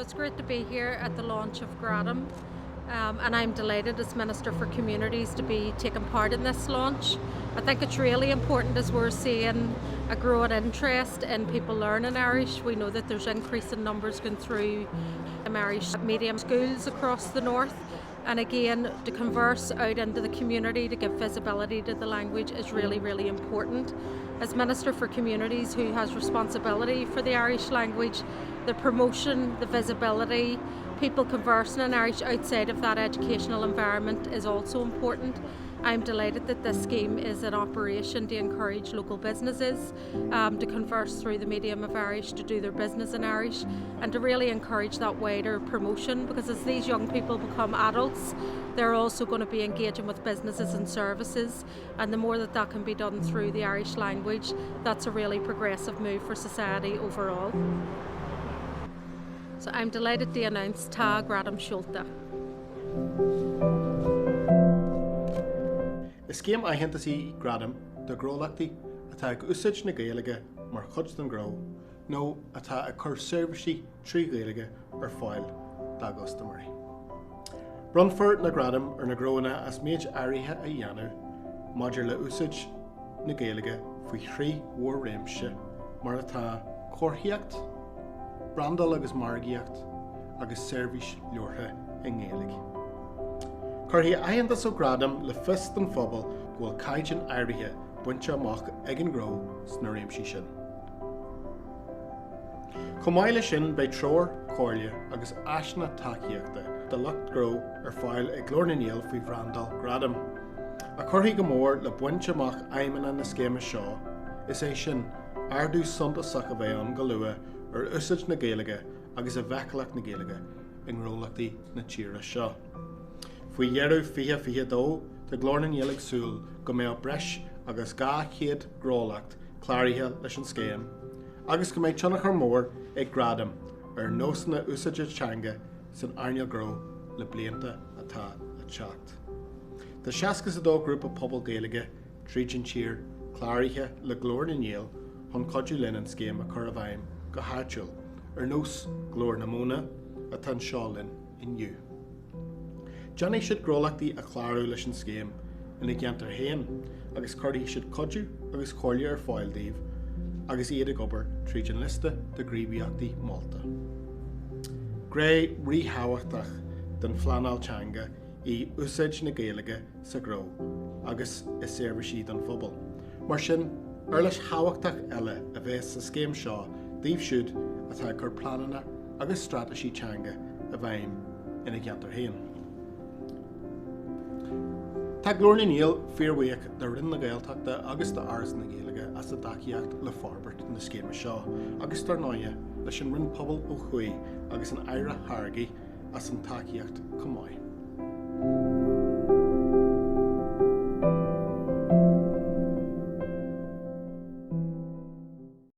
it's great to be here at the launch of Gradam, and I'm delighted as Minister for Communities to be taking part in this launch. I think it's really important as we're seeing a growing interest in people learning Irish. We know that there's increasing numbers going through Irish medium schools across the north. And again, to converse out into the community, to give visibility to the language is really, really important. As Minister for Communities, who has responsibility for the Irish language, the promotion, the visibility, people conversing in Irish outside of that educational environment is also important. I'm delighted that this scheme is in operation to encourage local businesses to converse through the medium of Irish, to do their business in Irish, and to really encourage that wider promotion, because as these young people become adults, they're also going to be engaging with businesses and services, and the more that that can be done through the Irish language, that's a really progressive move for society overall. So I'm delighted to announce tAire gradam sheoladh. The scéim aitheantais gradam de ghrólachtaí atá ag úsáid na Gaeilge mar chud den ghnó, nó atá ag cur seirbhísí trí Gaeilge ar fáil d'August Marie. Bhronn na gradam ar na gróna as méid áirithe a dhéanamh, maidir le úsáid na Gaeilge faoi thrí mhuir réimse mar atá comharthaíocht, brandal agus margaíocht agus seirbhís leortha in Gaeilge. Curthaí aitheantas ó gradam le fis den Pobal bhfuil caighdean áirithe buinte amach ag an ghnó sna réimsí sin. Chomh maith le sin beidh treoir, cóirle agus aisne tacaíochta de lucht ghnó ar fáil ag glórnaíal faoi bhrandal gradam. A curthaí go mór le buinte amach aimimena na scéime seo is é sin ardú sunta sacha bheith an go luath ar úsáid na Gaeilge agus a bheiceacht na Gaeilge in ghrólachtaí na tíre seo. Faoi dhearú fiche dó de glórnaíal ag súil go mbeadh breis agus 200 ghrolacht cláirithe leis an scéim, agus go mbeadh tionach ar mór ag gradam ar nós na úsáide teanga san airneal ghnó le blianta atá a teacht. Tá 62 grúpa Pobal Gaeilge tríd tír cláirithe le glórnaíal chun codú linn an scéim a chur a bhaim go háitiúil ar nós glór na móna a tan Sheol inniu. Johnny siad ghrólachtaí a chláirú leis an scéim ina gceantar hÉireann, agus chuirdaí siad codú agus cóirle ar fáil daobh, agus iad ag obair tríd an liste de gríomhaíochtaí Malta. Gré ríthabhachtach den phleanáil teanga í úsáid na Gaeilge sa ghnó agus is seirbhísí den Pobal. Mar sin, ar leis thabhachtach eile a bheith sa scéim seo, daobh siúd atá gur planana agus strateisí teanga a bhaim ina gceantar hÉireann. Tá glórnaíal fíormhaíoch de rinne Gaeltachta agus de ars na Gaeilge as a dacaíocht le farbert na scéime seo, agus tar náide leis an rinne Pobal ó Chuaigh agus an Deirdre Hargey as an tacaíocht Chumhaí.